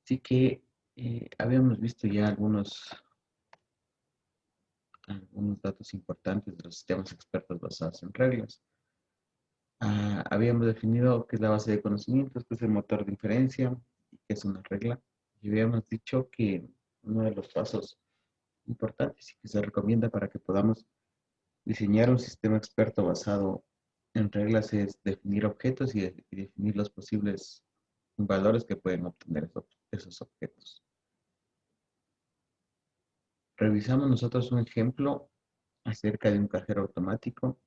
Así que habíamos visto ya algunos datos importantes de los sistemas expertos basados en reglas. Habíamos definido qué es la base de conocimientos, qué es el motor de inferencia y qué es una regla. Y habíamos dicho que uno de los pasos importantes y que se recomienda para que podamos diseñar un sistema experto basado en reglas es definir objetos y definir los posibles valores que pueden obtener esos objetos. Revisamos nosotros un ejemplo acerca de un cajero automático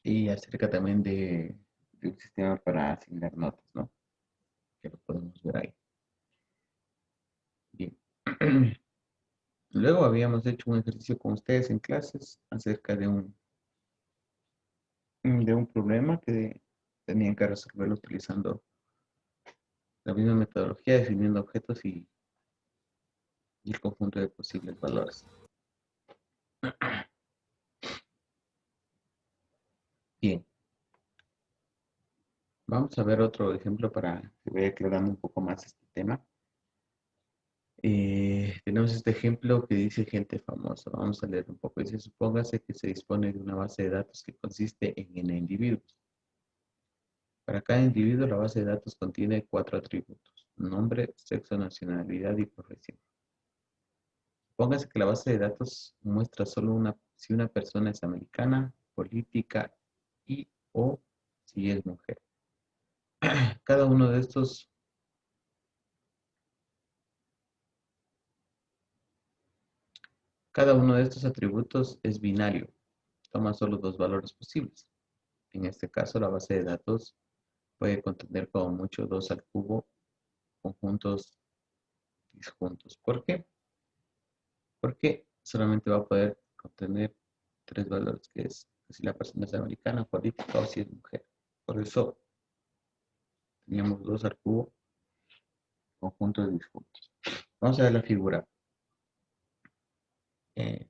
y acerca también de un sistema para asignar notas, ¿no? Que lo podemos ver ahí. Bien. Luego habíamos hecho un ejercicio con ustedes en clases acerca de un problema que tenían que resolverlo utilizando la misma metodología, definiendo objetos y el conjunto de posibles valores. Bien, vamos a ver otro ejemplo para que vaya aclarando un poco más este tema. Tenemos este ejemplo que dice gente famosa. Vamos a leer un poco. Dice, supóngase que se dispone de una base de datos que consiste en n individuos. Para cada individuo, la base de datos contiene 4 atributos: nombre, sexo, nacionalidad y profesión. Supóngase que la base de datos muestra solo si una persona es americana, política y o si es mujer. Cada uno de estos, cada uno de estos atributos es binario. Toma solo dos valores posibles. En este caso, la base de datos puede contener como mucho 2 al cubo conjuntos disjuntos. ¿Por qué? Porque solamente va a poder contener 3 valores, que es si la persona es americana, política o si es mujer. Por eso teníamos 2 al cubo conjuntos disjuntos. Vamos a ver la figura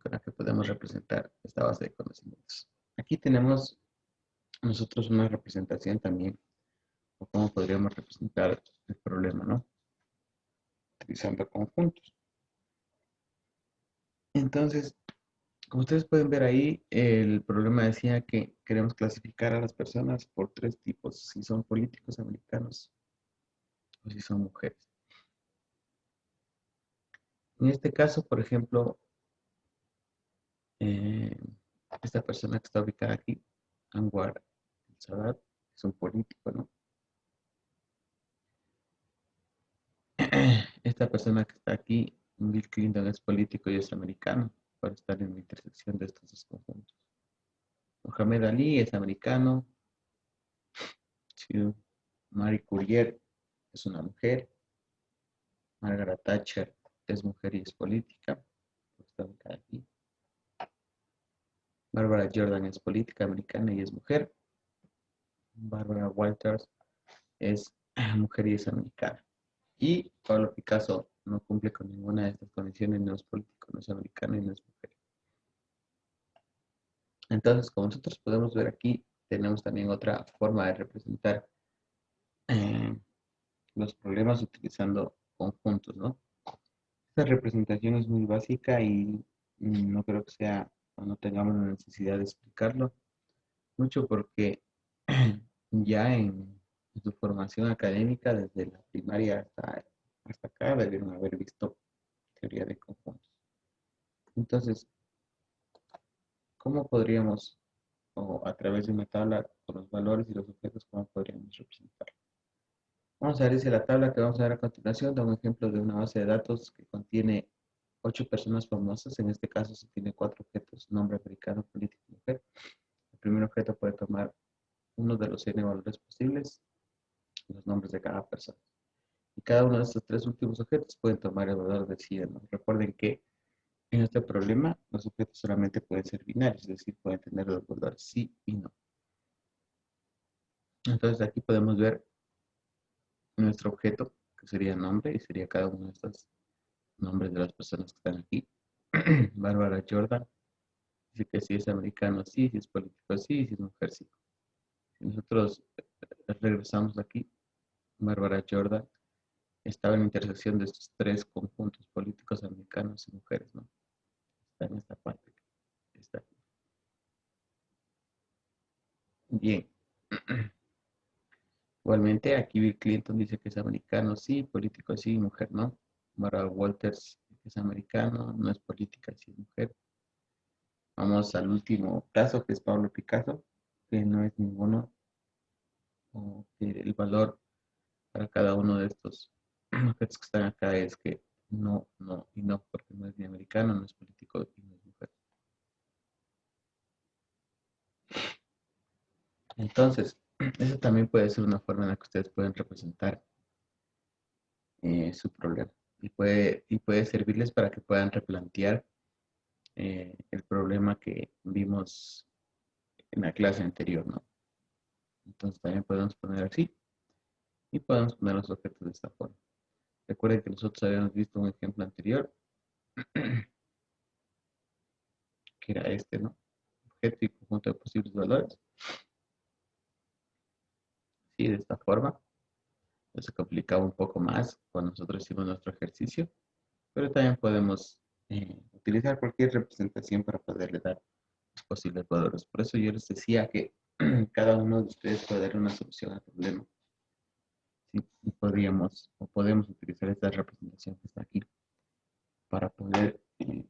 con la que podemos representar esta base de conocimientos. Aquí tenemos nosotros una representación también, o cómo podríamos representar el problema, ¿no? Utilizando conjuntos. Entonces, como ustedes pueden ver ahí, el problema decía que queremos clasificar a las personas por 3 tipos: si son políticos americanos o si son mujeres. En este caso, por ejemplo, eh, esta persona que está ubicada aquí, Anwar el-Sadat, es un político, ¿no? Esta persona que está aquí, Bill Clinton, es político y es americano, por estar en la intersección de estos dos conjuntos. Mohamed Ali es americano. Marie Curie es una mujer. Margaret Thatcher es mujer y es política. Está ubicada aquí. Barbara Jordan es política americana y es mujer. Barbara Walters es mujer y es americana. Y Pablo Picasso no cumple con ninguna de estas condiciones, no es político, no es americano y no es mujer. Entonces, como nosotros podemos ver aquí, tenemos también otra forma de representar eh, los problemas utilizando conjuntos, ¿no? Esta representación es muy básica y no creo que sea, o no tengamos la necesidad de explicarlo mucho porque ya en su formación académica, desde la primaria hasta acá, debieron haber visto teoría de conjuntos. Entonces, ¿cómo podríamos, o a través de una tabla con los valores y los objetos, cómo podríamos representar? Vamos a ver si la tabla que vamos a ver a continuación da un ejemplo de una base de datos que contiene 8 personas famosas. En este caso se tiene 4 objetos: nombre, americano, político y mujer. El primer objeto puede tomar uno de los n valores posibles, los nombres de cada persona. Y cada uno de estos 3 últimos objetos pueden tomar el valor de sí o no. Recuerden que en este problema los objetos solamente pueden ser binarios, es decir, pueden tener los valores sí y no. Entonces aquí podemos ver nuestro objeto, que sería nombre, y sería cada uno de estos nombres de las personas que están aquí. Bárbara Jordan dice que si es americano, sí; si es político, sí; si es mujer, sí. Si nosotros regresamos aquí, Bárbara Jordan estaba en la intersección de estos tres conjuntos políticos americanos y mujeres, ¿no? Está en esta parte. Está. Bien. Igualmente, aquí Bill Clinton dice que es americano, sí, político, sí, mujer, no. Barbara Walters es americano, no es política, sí, es mujer. Vamos al último caso, que es Pablo Picasso, que no es ninguno, o que el valor para cada uno de estos objetos que están acá es que no, no y no, porque no es ni americano, no es político y no es mujer. Entonces, eso también puede ser una forma en la que ustedes pueden representar su problema y puede servirles para que puedan replantear el problema que vimos en la clase anterior, ¿no? Entonces también podemos poner así y podemos poner los objetos de esta forma. Recuerden que nosotros habíamos visto un ejemplo anterior, que era este, ¿no? Objeto y conjunto de posibles valores. Sí, de esta forma. Se complicaba un poco más cuando nosotros hicimos nuestro ejercicio, pero también podemos utilizar cualquier representación para poderle dar los posibles valores. Por eso yo les decía que cada uno de ustedes puede dar una solución al problema. Sí, y podríamos o podemos utilizar esta representación que está aquí para poder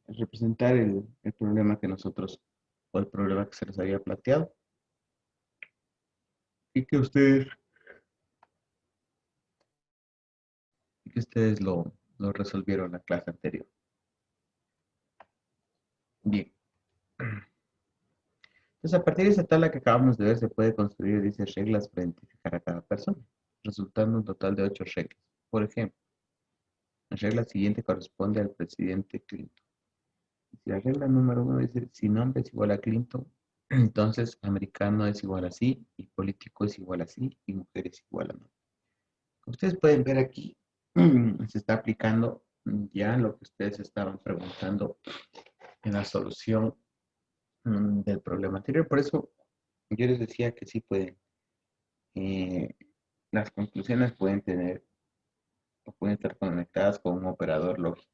representar el problema que nosotros o el problema que se les había planteado y que ustedes lo resolvieron en la clase anterior. Bien. Entonces, a partir de esa tabla que acabamos de ver, se puede construir, dice, reglas para identificar a cada persona, resultando un total de 8 reglas. Por ejemplo, la regla siguiente corresponde al presidente Clinton. Si la regla número 1 dice, si nombre es igual a Clinton, entonces americano es igual a sí, y político es igual a sí, y mujer es igual a no. Como ustedes pueden ver aquí, se está aplicando ya lo que ustedes estaban preguntando en la solución del problema anterior. Por eso yo les decía que sí pueden. eh, las conclusiones pueden tener o pueden estar conectadas con un operador lógico.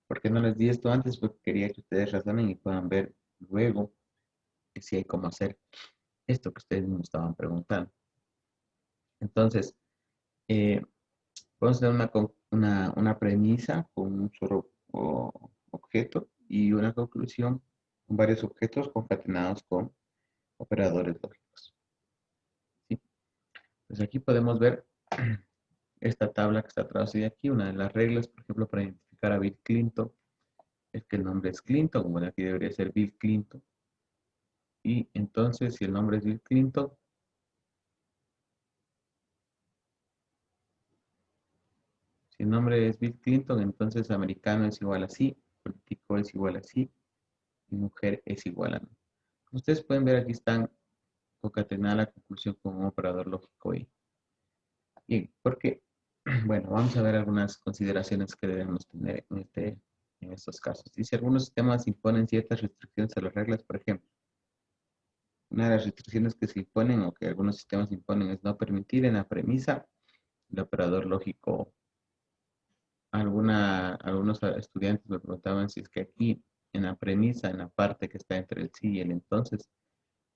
¿Por qué no les di esto antes? Porque quería que ustedes razonen y puedan ver luego que sí hay cómo hacer esto que ustedes me estaban preguntando. Entonces, eh, podemos tener una premisa con un solo objeto y una conclusión con varios objetos concatenados con operadores lógicos. ¿Sí? Pues aquí podemos ver esta tabla que está traducida aquí, una de las reglas, por ejemplo, para identificar a Bill Clinton, es que el nombre es Clinton, bueno, aquí debería ser Bill Clinton. Y entonces, si el nombre es Bill Clinton, si el nombre es Bill Clinton, entonces americano es igual a sí, político es igual a sí, y mujer es igual a no. Como ustedes pueden ver, aquí están concatenadas la conclusión con un operador lógico y bien, porque, bueno, vamos a ver algunas consideraciones que debemos tener en estos casos. Dice, algunos sistemas imponen ciertas restricciones a las reglas, por ejemplo. Una de las restricciones que se imponen o que algunos sistemas imponen es no permitir en la premisa el operador lógico. Algunos estudiantes me preguntaban si es que aquí en la premisa, en la parte que está entre el sí y el entonces,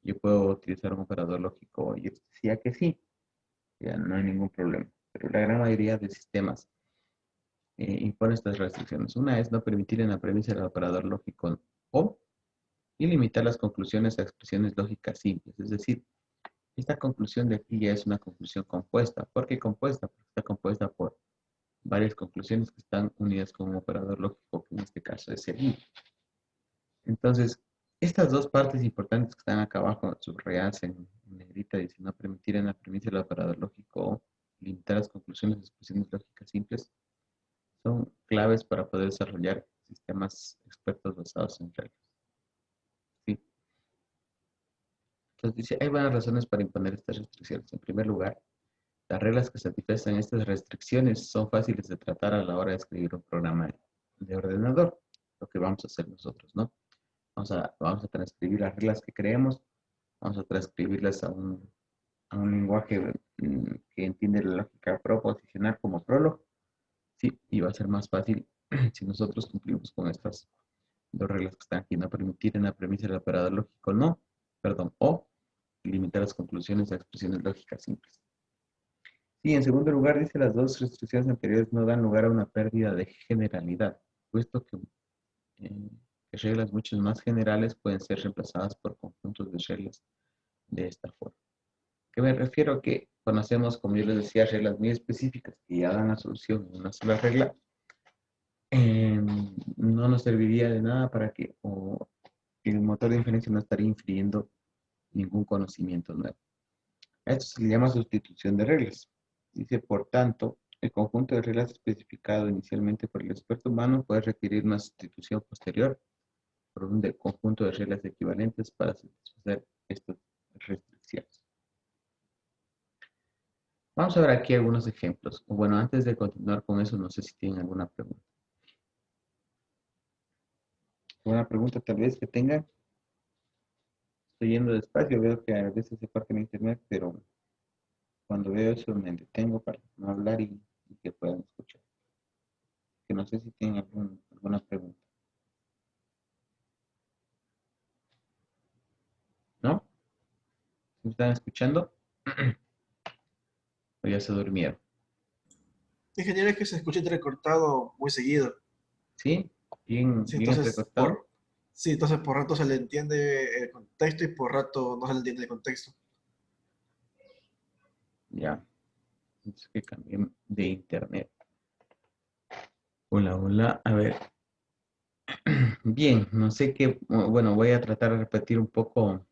yo puedo utilizar un operador lógico. Yo decía que sí, ya no hay ningún problema. Pero la gran mayoría de sistemas impone estas restricciones. Una es no permitir en la premisa el operador lógico o y limitar las conclusiones a expresiones lógicas simples. Es decir, esta conclusión de aquí ya es una conclusión compuesta. ¿Por qué compuesta? Porque está compuesta por varias conclusiones que están unidas con un operador lógico, que en este caso es el y. Entonces, estas dos partes importantes que están acá abajo, subrayadas en negrita, dice no permitir en la premisa el operador lógico o limitar las conclusiones a expresiones lógicas simples, son claves para poder desarrollar sistemas expertos basados en reglas. ¿Sí? Entonces dice, hay buenas razones para imponer estas restricciones. En primer lugar, las reglas que satisfacen estas restricciones son fáciles de tratar a la hora de escribir un programa de ordenador, lo que vamos a hacer nosotros, ¿no? Vamos a transcribir las reglas que creemos, vamos a transcribirlas a un lenguaje que entiende la lógica proposicional como Prolog, sí, y va a ser más fácil si nosotros cumplimos con estas dos reglas que están aquí, no permitir en la premisa del operador lógico no, perdón, o limitar las conclusiones a expresiones lógicas simples. Y en segundo lugar, dice las dos restricciones anteriores no dan lugar a una pérdida de generalidad, puesto eh, que reglas mucho más generales pueden ser reemplazadas por conjuntos de reglas de esta forma. ¿Qué me refiero? A que conocemos, como yo les decía, reglas muy específicas que ya dan la solución en una sola regla. No nos serviría de nada para que el motor de inferencia no estaría infiriendo ningún conocimiento nuevo. A esto se le llama sustitución de reglas. Dice, por tanto, el conjunto de reglas especificado inicialmente por el experto humano puede requerir una sustitución posterior por un conjunto de reglas equivalentes para satisfacer estas restricciones. Vamos a ver aquí algunos ejemplos. O bueno, antes de continuar con eso, no sé si tienen alguna pregunta. ¿Alguna pregunta tal vez que tengan? Estoy yendo despacio, veo que a veces se parte el internet, pero cuando veo eso me detengo para no hablar y que puedan escuchar. Que no sé si tienen alguna pregunta. ¿No? ¿Me están escuchando? ¿O ya se durmieron? Ingeniero, es que se escucha entrecortado muy seguido. ¿Sí? Bien, Sí, bien entrecortado. entonces por rato se le entiende el contexto y por rato no se le entiende el contexto. Ya. Es que cambié de internet. Hola, hola. A ver. Bien, no sé qué. Bueno, voy a tratar de repetir un poco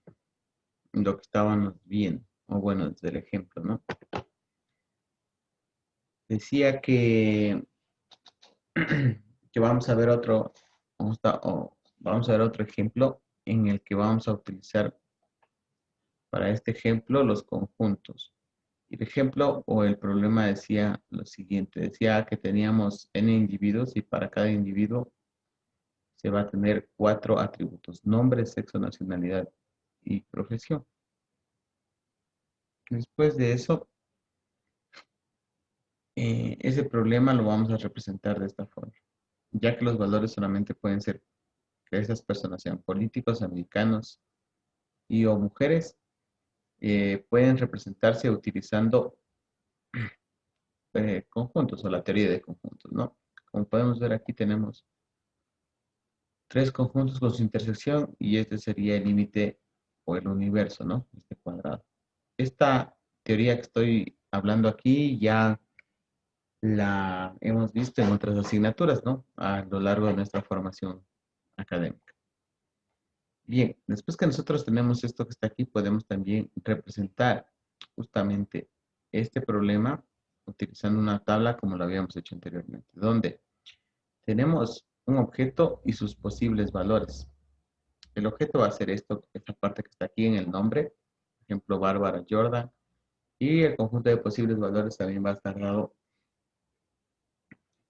lo que estábamos viendo. O bueno, desde el ejemplo, ¿no? Decía que vamos a ver vamos a ver otro ejemplo en el que vamos a utilizar para este ejemplo los conjuntos. Y el ejemplo o el problema decía lo siguiente, decía que teníamos n individuos y para cada individuo se va a tener 4 atributos, nombre, sexo, nacionalidad y profesión. Después de eso, ese problema lo vamos a representar de esta forma, ya que los valores solamente pueden ser que esas personas sean políticos, americanos y o mujeres, pueden representarse utilizando conjuntos o la teoría de conjuntos, ¿no? Como podemos ver aquí tenemos 3 conjuntos con su intersección y este sería el límite o el universo, ¿no? Este cuadrado. Esta teoría que estoy hablando aquí ya la hemos visto en otras asignaturas, ¿no? A lo largo de nuestra formación académica. Bien, después que nosotros tenemos esto que está aquí, podemos también representar justamente este problema utilizando una tabla como lo habíamos hecho anteriormente, donde tenemos un objeto y sus posibles valores. El objeto va a ser esta parte que está aquí en el nombre, por ejemplo, Bárbara Jordan, y el conjunto de posibles valores también va a estar dado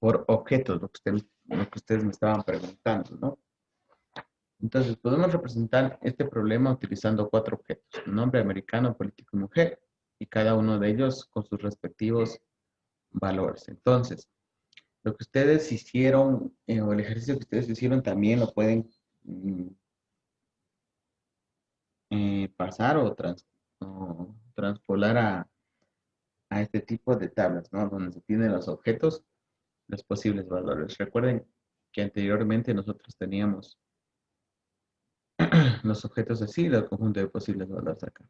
por objetos, lo que ustedes me estaban preguntando, ¿no? Entonces, podemos representar este problema utilizando 4 objetos, nombre americano, político y mujer, y cada uno de ellos con sus respectivos valores. Entonces, lo que ustedes hicieron, o el ejercicio que ustedes hicieron, también lo pueden mm, pasar o transpolar a este tipo de tablas, ¿no? Donde se tienen los objetos, los posibles valores. Recuerden que anteriormente nosotros teníamos los objetos así, el conjunto de posibles valores acá,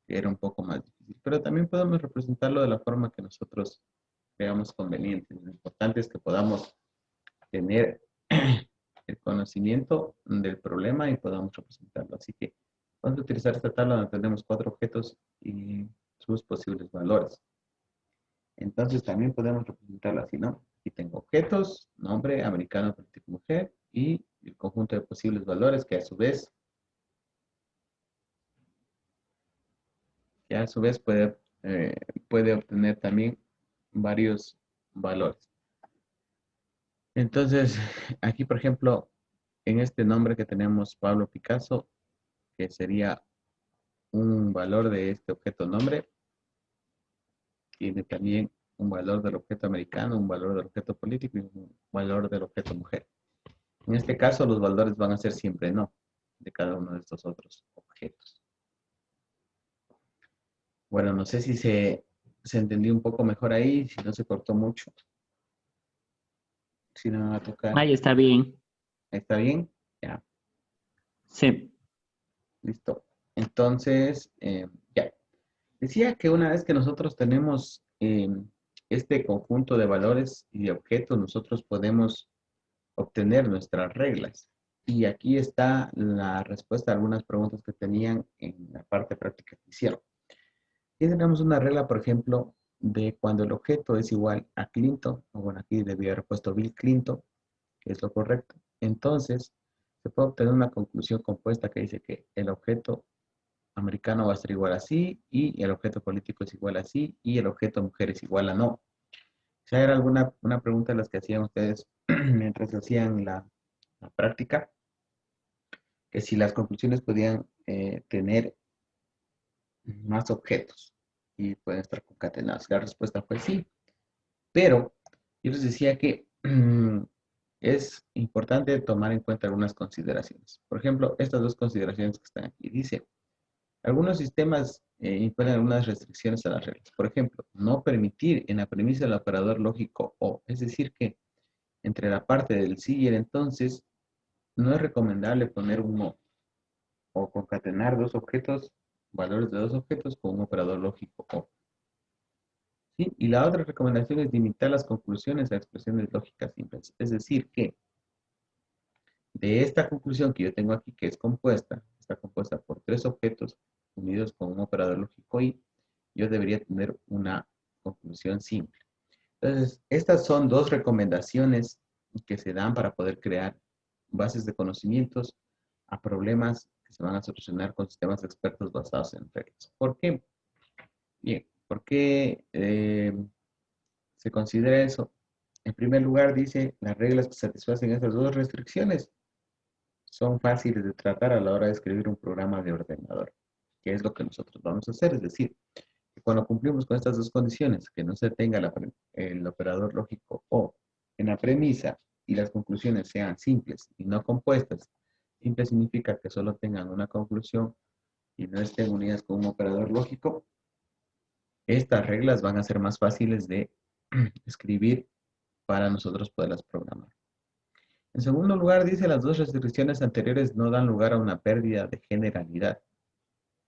que era un poco más difícil. Pero también podemos representarlo de la forma que nosotros veamos conveniente. Lo importante es que podamos tener el conocimiento del problema y podamos representarlo. Así que vamos a utilizar esta tabla donde tenemos 4 objetos y sus posibles valores. Entonces también podemos representarlo así, ¿no? Aquí tengo objetos, nombre, americano, político, mujer y el conjunto de posibles valores que a su vez puede obtener también varios valores. Entonces, aquí, por ejemplo, en este nombre que tenemos Pablo Picasso, que sería un valor de este objeto nombre, tiene también un valor del objeto americano, un valor del objeto político y un valor del objeto mujer. En este caso, los valores van a ser siempre no de cada uno de estos otros objetos. Bueno, no sé si se entendió un poco mejor ahí, si no se cortó mucho, si no me va a tocar. Ahí está bien. ¿Está bien? Ya, Sí. listo. Entonces, ya. Decía que una vez que nosotros tenemos este conjunto de valores y de objetos, nosotros podemos obtener nuestras reglas. Y aquí está la respuesta a algunas preguntas que tenían en la parte práctica que hicieron. Y tenemos una regla, por ejemplo, de cuando el objeto es igual a Clinton, o bueno, aquí debía haber puesto Bill Clinton, que es lo correcto. Entonces, se puede obtener una conclusión compuesta que dice que el objeto americano va a ser igual a sí, y el objeto político es igual a sí, y el objeto mujer es igual a no. O sea, era alguna una pregunta de las que hacían ustedes mientras hacían la práctica, que si las conclusiones podían tener más objetos y pueden estar concatenados. La respuesta fue sí, pero yo les decía que es importante tomar en cuenta algunas consideraciones. Por ejemplo, estas dos consideraciones que están aquí. Dice, algunos sistemas imponen algunas restricciones a las reglas. Por ejemplo, no permitir en la premisa del operador lógico o, es decir, que entre la parte del sí y el entonces, no es recomendable poner un no o concatenar dos objetos, valores de dos objetos con un operador lógico o. ¿Sí? Y la otra recomendación es limitar las conclusiones a expresiones lógicas simples. Es decir, que de esta conclusión que yo tengo aquí, que es compuesta, está compuesta por tres objetos unidos con un operador lógico y yo debería tener una conclusión simple. Entonces, estas son dos recomendaciones que se dan para poder crear bases de conocimientos a problemas que se van a solucionar con sistemas expertos basados en reglas. ¿Por qué? Bien, ¿por qué se considera eso? En primer lugar, dice, las reglas que satisfacen estas dos restricciones son fáciles de tratar a la hora de escribir un programa de ordenador, que es lo que nosotros vamos a hacer. Es decir, que cuando cumplimos con estas dos condiciones, que no se tenga el operador lógico o en la premisa y las conclusiones sean simples y no compuestas, simple significa que solo tengan una conclusión y no estén unidas con un operador lógico, estas reglas van a ser más fáciles de escribir para nosotros poderlas programar. En segundo lugar, dice las dos restricciones anteriores no dan lugar a una pérdida de generalidad.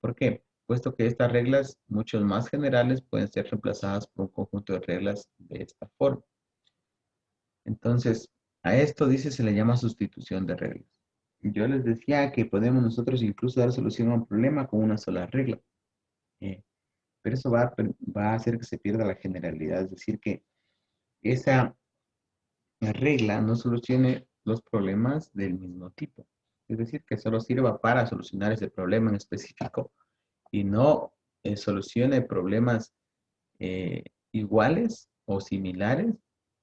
¿Por qué? Puesto que estas reglas, muchos más generales, pueden ser reemplazadas por un conjunto de reglas de esta forma. Entonces, a esto dice se le llama sustitución de reglas. Yo les decía que podemos nosotros incluso dar solución a un problema con una sola regla. Pero eso va a hacer que se pierda la generalidad, es decir, que esa regla no solucione los problemas del mismo tipo. Es decir, que solo sirva para solucionar ese problema en específico y no solucione problemas iguales o similares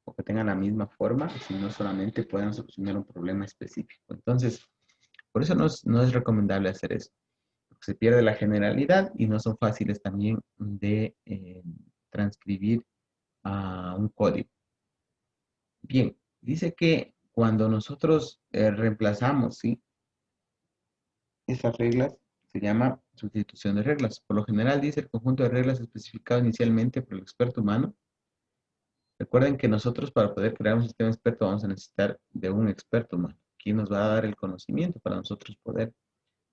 o que tengan la misma forma, sino solamente puedan solucionar un problema específico. Entonces, por eso no es recomendable hacer eso. Porque se pierde la generalidad y no son fáciles también de transcribir a un código. Bien, dice que cuando nosotros reemplazamos, ¿sí? Esas reglas se llama sustitución de reglas. Por lo general dice el conjunto de reglas especificado inicialmente por el experto humano. Recuerden que nosotros para poder crear un sistema experto vamos a necesitar de un experto humano, quien nos va a dar el conocimiento para nosotros poder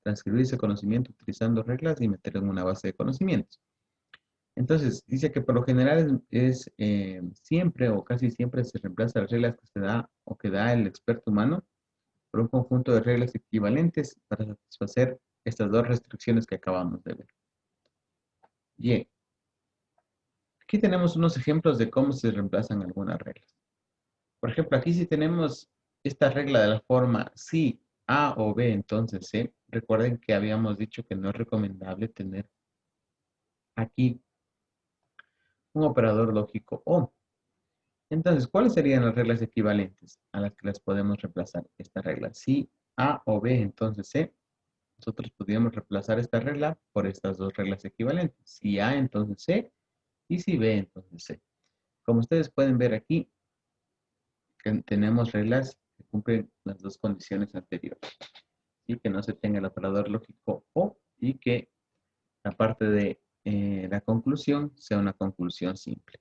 transcribir ese conocimiento utilizando reglas y meterlo en una base de conocimientos. Entonces, dice que por lo general siempre o casi siempre se reemplaza las reglas que se da o que da el experto humano por un conjunto de reglas equivalentes para satisfacer estas dos restricciones que acabamos de ver. Bien, aquí tenemos unos ejemplos de cómo se reemplazan algunas reglas. Por ejemplo, aquí si tenemos esta regla de la forma si A o B, entonces C, recuerden que habíamos dicho que no es recomendable tener aquí un operador lógico O. Entonces, ¿cuáles serían las reglas equivalentes a las que las podemos reemplazar? Esta regla, si A o B, entonces C. nosotros podríamos reemplazar esta regla por estas dos reglas equivalentes. Si A, entonces C, y si B, entonces C. Como ustedes pueden ver aquí, tenemos reglas que cumplen las dos condiciones anteriores. Y que no se tenga el operador lógico O y que la parte de la conclusión sea una conclusión simple.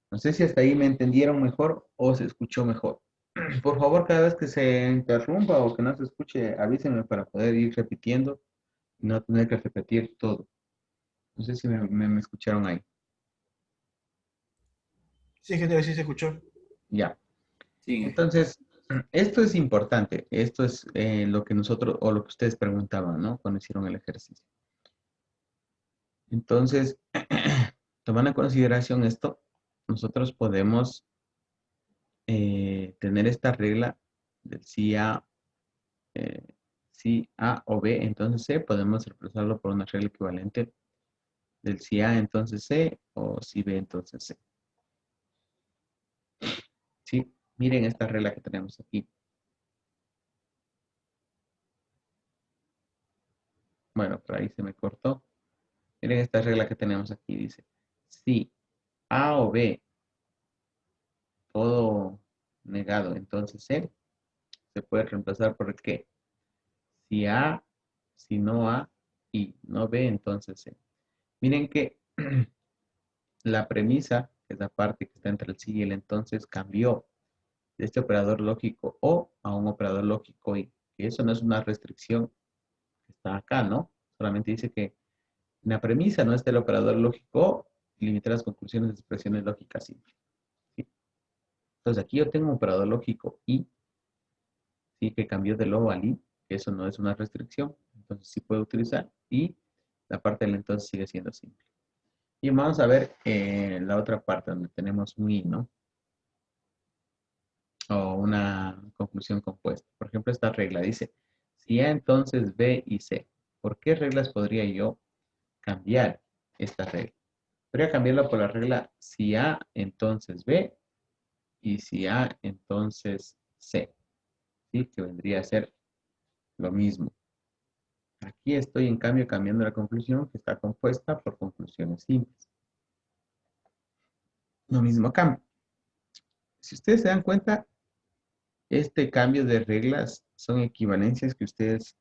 No sé si hasta ahí me entendieron mejor o se escuchó mejor. Por favor, cada vez que se interrumpa o que no se escuche, avísenme para poder ir repitiendo y no tener que repetir todo. No sé si me escucharon ahí. Sí, gente, sí se escuchó. Ya. Sigue. Entonces, esto es importante. Esto es lo que nosotros, o lo que ustedes preguntaban, ¿no? Cuando hicieron el ejercicio. Entonces, tomando en consideración esto, nosotros podemos tener esta regla del si A o B, entonces C, podemos reemplazarlo por una regla equivalente del si A, entonces C, o si B, entonces C. ¿Sí? Miren esta regla que tenemos aquí. Bueno, por ahí se me cortó. Miren esta regla que tenemos aquí. Dice, si A o B, todo negado, entonces C, se puede reemplazar por ¿qué? Si A, si no A y no B, entonces C. Miren que la premisa, que es la parte que está entre el sí y el entonces, cambió de este operador lógico O a un operador lógico Y. Y eso no es una restricción que está acá, ¿no? Solamente dice que en la premisa no está el operador lógico O y limita las conclusiones de expresiones lógicas simples. ¿Sí? Entonces aquí yo tengo un operador lógico Y, ¿sí? Que cambió del O al I, que eso no es una restricción, entonces sí puedo utilizar, y la parte del entonces sigue siendo simple. Y vamos a ver la otra parte donde tenemos un I, ¿no? O una conclusión compuesta. Por ejemplo, esta regla dice, si A entonces B y C, ¿por qué reglas podría yo cambiar esta regla? Podría cambiarla por la regla si A entonces B y si A entonces C, ¿sí? Que vendría a ser lo mismo. Aquí estoy en cambio cambiando la conclusión que está compuesta por conclusiones simples. Lo mismo cambio. Si ustedes se dan cuenta, este cambio de reglas son equivalencias que ustedes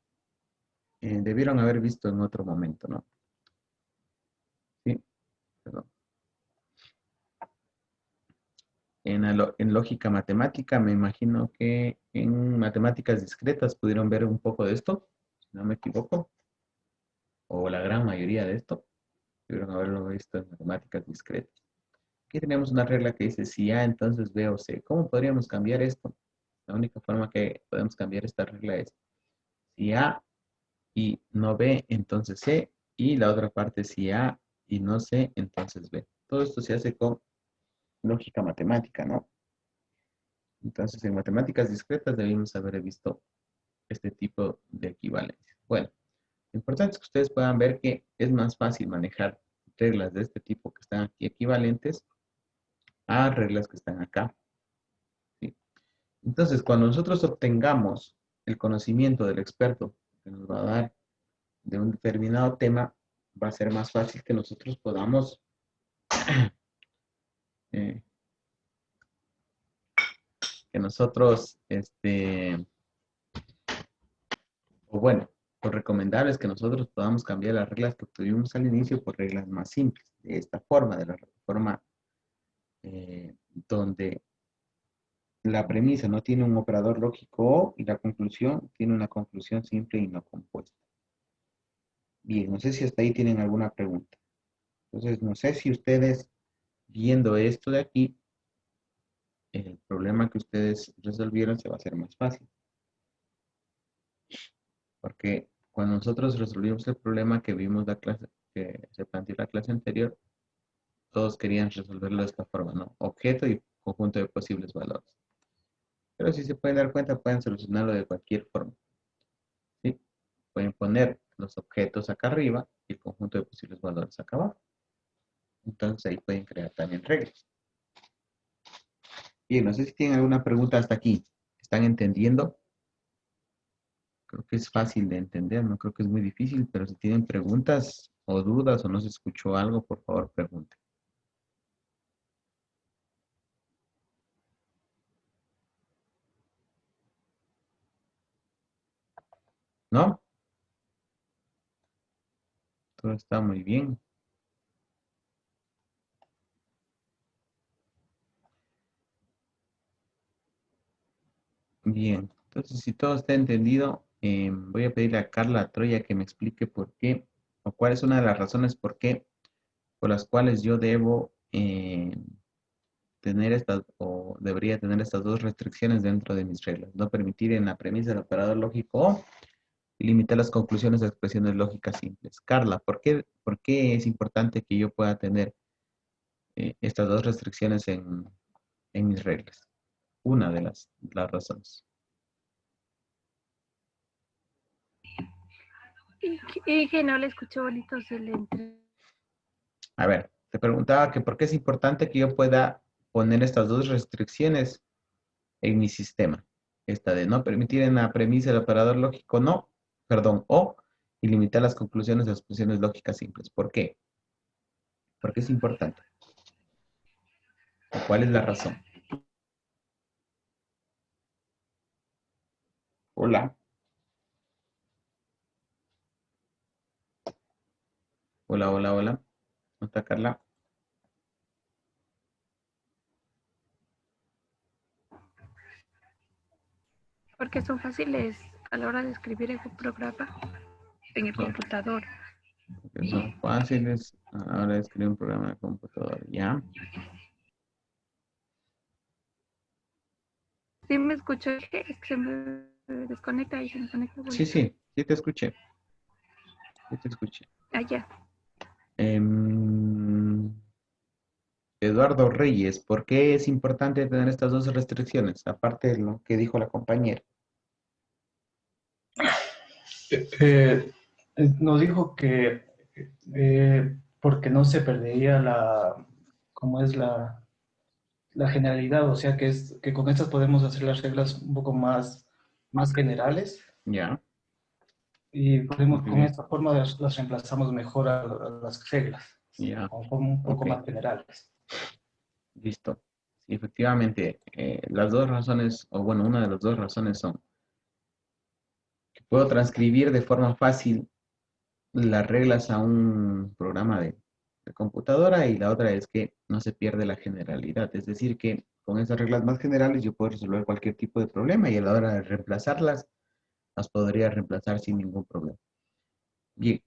debieron haber visto en otro momento, ¿no? Sí, perdón. En lógica matemática, me imagino que en matemáticas discretas pudieron ver un poco de esto, si no me equivoco, o la gran mayoría de esto, pudieron haberlo visto en matemáticas discretas. Aquí tenemos una regla que dice si A, entonces B o C. ¿Cómo podríamos cambiar esto? La única forma que podemos cambiar esta regla es si A y no B, entonces C, y la otra parte si A y no C, entonces B. Todo esto se hace con lógica matemática, ¿no? Entonces, en matemáticas discretas debimos haber visto este tipo de equivalencias. Bueno, lo importante es que ustedes puedan ver que es más fácil manejar reglas de este tipo que están aquí equivalentes a reglas que están acá. ¿Sí? Entonces, cuando nosotros obtengamos el conocimiento del experto que nos va a dar de un determinado tema, va a ser más fácil que nosotros podamos eh, o bueno, lo recomendable es que nosotros podamos cambiar las reglas que obtuvimos al inicio por reglas más simples, de esta forma, de la forma donde la premisa no tiene un operador lógico O y la conclusión tiene una conclusión simple y no compuesta. Bien, no sé si hasta ahí tienen alguna pregunta. Entonces, no sé si ustedes, viendo esto de aquí, el problema que ustedes resolvieron se va a hacer más fácil. Porque cuando nosotros resolvimos el problema que vimos la clase, que se planteó en la clase anterior, todos querían resolverlo de esta forma, ¿no? Objeto y conjunto de posibles valores. Pero si se pueden dar cuenta, pueden solucionarlo de cualquier forma. ¿Sí? Pueden poner los objetos acá arriba y el conjunto de posibles valores acá abajo. Entonces ahí pueden crear también reglas. Bien, no sé si tienen alguna pregunta hasta aquí. ¿Están entendiendo? Creo que es fácil de entender, no creo que es muy difícil, pero si tienen preguntas o dudas o no se escuchó algo, por favor pregunten. ¿No? Todo está muy bien. Bien, entonces si todo está entendido, voy a pedirle a Carla Troya que me explique por qué o cuál es una de las razones por las cuales yo debo tener estas o debería tener estas dos restricciones dentro de mis reglas. No permitir en la premisa del operador lógico o y limitar las conclusiones a expresiones lógicas simples. Carla, por qué es importante que yo pueda tener estas dos restricciones en mis reglas? Una de las razones. Y que no le escucho bonito, se le entre. A ver, te preguntaba que por qué es importante que yo pueda poner estas dos restricciones en mi sistema. Esta de no permitir en la premisa del operador lógico no, perdón, o, y limitar las conclusiones a expresiones lógicas simples. ¿Por qué? Porque es importante. ¿Cuál es la razón? Hola. Hola, hola, hola. ¿No está Carla? Porque son fáciles a la hora de escribir en un programa en el Son, computador. porque son fáciles a la hora de escribir un programa de computador. ¿Ya? Sí me escucho, es que se me desconecta y se me conecta. Sí, sí, sí te escuché. Sí te escuché. Allá. Em, Eduardo Reyes, ¿por qué es importante tener estas dos restricciones? Aparte de lo que dijo la compañera. Nos dijo que porque no se perdería cómo es la generalidad, o sea que con estas podemos hacer las reglas un poco más generales Ya, y podemos, muy con bien. esta forma las reemplazamos mejor a las reglas, Ya, con formas un poco ok, más generales. listo. Sí, efectivamente, las dos razones, o bueno, una de las dos razones son que puedo transcribir de forma fácil las reglas a un programa de computadora y la otra es que no se pierde la generalidad. Es decir, que con esas reglas más generales yo puedo resolver cualquier tipo de problema y a la hora de reemplazarlas, las podría reemplazar sin ningún problema. Bien,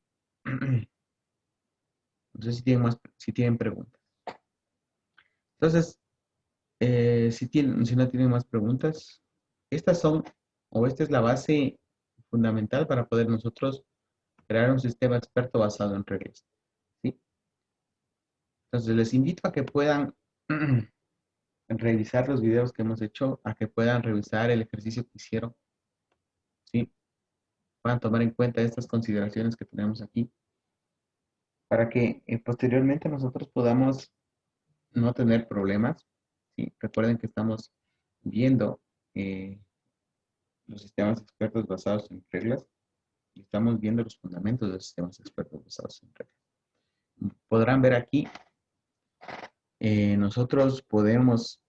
no sé si tienen preguntas. Entonces, si no tienen más preguntas, estas son, o esta es la base fundamental para poder nosotros crear un sistema experto basado en reglas. ¿Sí? Entonces, les invito a que puedan revisar los videos que hemos hecho, a que puedan revisar el ejercicio que hicieron, ¿sí? Puedan tomar en cuenta estas consideraciones que tenemos aquí, para que posteriormente nosotros podamos no tener problemas, ¿sí? Recuerden que estamos viendo eh, los sistemas expertos basados en reglas y estamos viendo los fundamentos de los sistemas expertos basados en reglas. Podrán ver aquí, nosotros podemos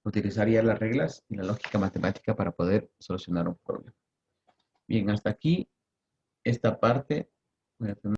utilizar ya las reglas y la lógica matemática para poder solucionar un problema. Bien, hasta aquí esta parte. Voy a tener